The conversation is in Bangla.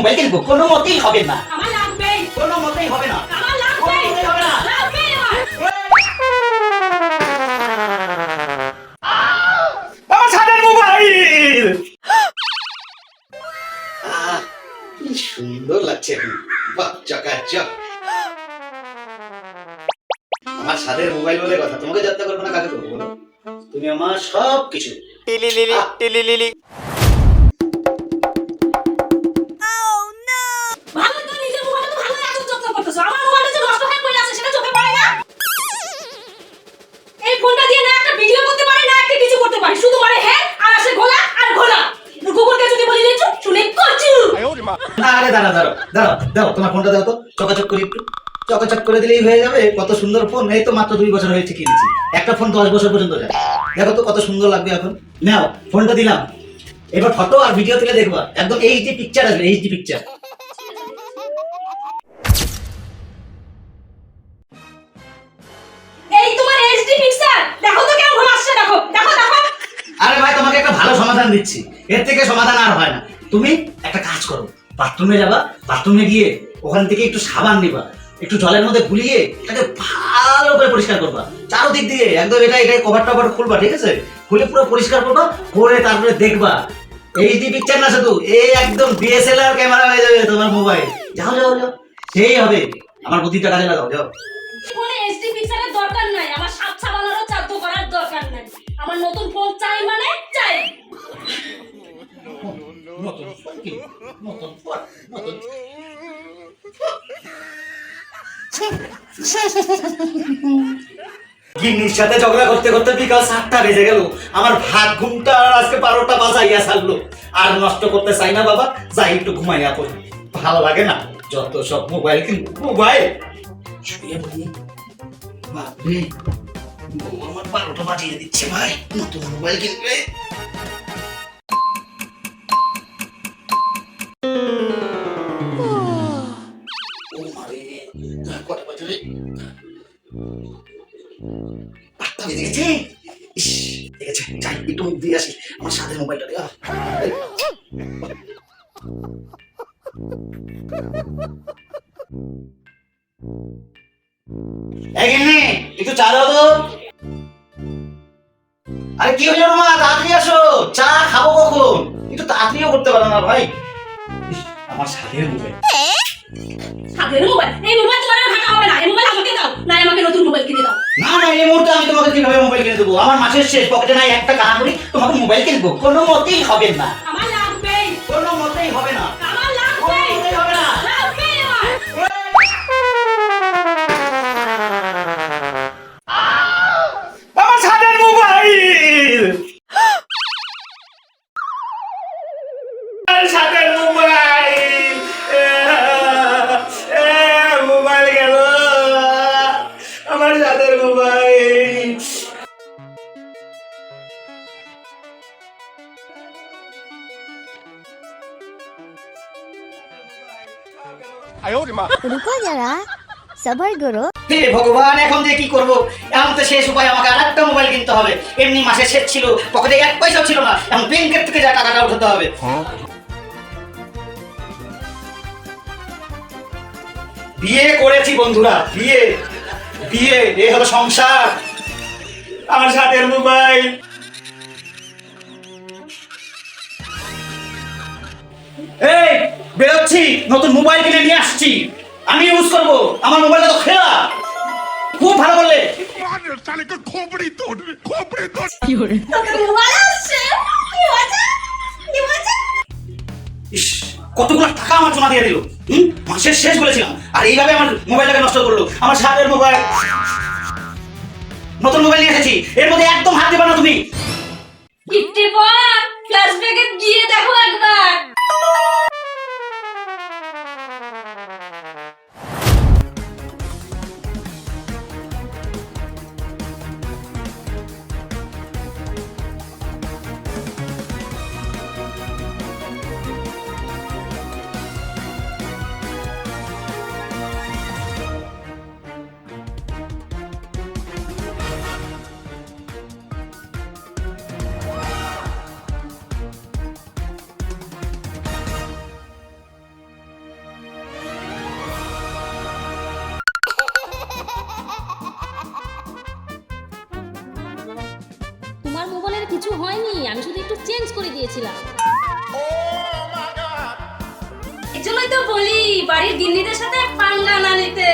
মোবাইল কিনবো, কোনো মতেই হবে না। আমার লাগবে, কোনো মতেই হবে না। আমার লাগবে, কোনো মতেই হবে না। লাগবে আমার। আমার ছাদের মোবাইল। কি সুন্দর লাগছে, বাহ চকাচক। আমার ছাদের মোবাইল বলে কথা, তোমাকে যত্ন করবো না কাকে করবো বলো? তুমি আমার সব কিছু। ভালো তো নিজের মোবাইল তো ভালো এত যত্ন করতেছো, আমার মোবাইলটা যে নষ্ট হয়ে পড়ে আছে সেটা চোখে পড়ে না? এই ফোনটা দিয়ে না একটা ভিডিও করতে পারি না একটা কিছু করতে পারি, শুধু মানে হ্যাঁ আর আসে ঘোলা আর ঘোলা। গুগলকে যদি বলি দিচ্ছ শুনে কচু। আরে দাঁড়া দাঁড়াও দাঁড়াও, দাও তোমার ফোনটা দাও তো, চকাচক করে একটু। চকাচক করে দিলেই হয়ে যাবে। কত সুন্দর ফোন, এই তো মাত্র 2 বছর হয়েছে কিনেছি। একটা ফোন 10 বছর পর্যন্ত যায়। দেখো তো কত সুন্দর লাগবে এখন। নাও ফোনটা দিলাম, এবার ফটো আর ভিডিও তুলে দেখবা, একদম এইচডি পিকচার আসবে, এইচডি পিকচার। এই তোমার এইচডি পিকচার দেখো তো কেমন ঘোলা আসছে, দেখো দেখো দেখো। আরে ভাই তোমাকে একটা ভালো সমাধান দিচ্ছি, এর থেকে সমাধান আর হয় না। তুমি একটা কাজ করো, বাথরুমে যাবা, বাথরুমে গিয়ে ওখান থেকে একটু সাবান নিবা, একটু জলের মধ্যে গুলিয়ে এটাকে ভালো করে পরিষ্কার করবা চারদিক দিয়ে, একদম এটা কভার টভার খুলবা, ঠিক আছে? খুলে পুরো পরিষ্কার করবা, করে তারপরে দেখবা এইচডি পিকচার না শুধু, এই একদম ডিএসএলআর ক্যামেরা হয়ে যাবে তোমার মোবাইল। যাও যাও যাও, সেই হবে। আমার বুদ্ধিটা কাজে লাগাও, যাও। ফোনে এইচডি পিকচারের দরকার নাই, আমার সাত ছাপানোরও চাদ্দ করার দরকার নাই। আমার নতুন ফোন চাই মানে চাই। নতুন ফোন কি? নতুন ফোন, নতুন গিন্নির সাথে ঝগড়া করতে করতে বিকাল 7টা বেজে গেল। আমার ভাত ঘুমটা আজকে 12টা বাজাইয়া ছাড়লো। আর নষ্ট করতে চাই না বাবা, যাই একটু ঘুমাইয়া পড়ি। ভালো লাগে না যত সব মোবাইল কিনবো, মোবাইল শুয়ে পড়ি। বাপরে, বউ আমার 12টা বাজিয়ে দিচ্ছে ভাই, নতুন মোবাইল কিনবে। ও মারে, কটা বাজে রে? 8টা বেজে গেছে। ইস, ঠিক আছে, যাই একটু মুখ দিয়ে আসি, আমার সাথে মোবাইলটা দেওয়া। একটু চা দাও তো। আরে কি হলো মা, তাড়াতাড়ি আসো, চা খাবো কখন? একটু তাড়াতাড়িও করতে পারো না ভাই। ইস, আমার সাথের মোবাইল। সাথের মোবাইল, এই মোবাইল তোমার আর ঘাটা হবে না, এই মোবাইল আমাকে দাও, না আমাকে নতুন মোবাইল কিনে দাও। না না, এই মুহূর্তে আমি তোমাকে কিভাবে মোবাইল কিনে দেবো? আমার মাসের শেষ, পকেটে নাই একটা কানা করি, তোমাকে মোবাইল কিনবো? কোনো মতেই হবে না, আমার লাগবে, কোনো মতেই হবে না, আমার লাগবে, কোনো মতেই হবে না। লাগবে আমার। আমার ছাদের মোবাইল, ছাদের মোবাইল, মোবাইল গেল, আমার ছাদের মোবাইল। रुको जरा सबर करो। হে ভগবান, এখন যে কি করবো? এখন তো শেষ উপায়, আমাকে আরেকটা মোবাইল কিনতে হবে। এমনি মাসে শেষ ছিল, পকেটে 1 পয়সাও ছিল না, এখন ব্যাংকের থেকে যা টাকাটা উঠাতে হবে। বিয়ে করেছি বন্ধুরা, বিয়ে বিয়ে, এ হলো সংসার। আমার সাথের মোবাইল। এই বেরোচ্ছি, নতুন মোবাইল কিনে নিয়ে আসছি, আমি ইউজ করবো। আমার মোবাইলটা তো খেলা, খুব ভালো বললে। তোকে মোবাইল আসছে, কি হয়েছে কি হয়েছে? ইস, কতগুলো টাকা আমার জমা দিয়ে দিল। মাসের শেষ বলেছিলাম, আর এইভাবে আমার মোবাইলটাকে নষ্ট করলো। আমার সাথের মোবাইল, নতুন মোবাইল নিয়ে এসেছি, এর মধ্যে একদম হাত দিবা না তুমি। গিফটে পড়া ফ্ল্যাশব্যাকে গিয়ে দেখো একবার। তোমার মোবাইলের কিছু হয়নি, আমি শুধু একটু চেঞ্জ করে দিয়েছিলাম। এজন্যই তো বলি বাড়ির গিন্নিদের সাথে পাঙ্গা না নিতে।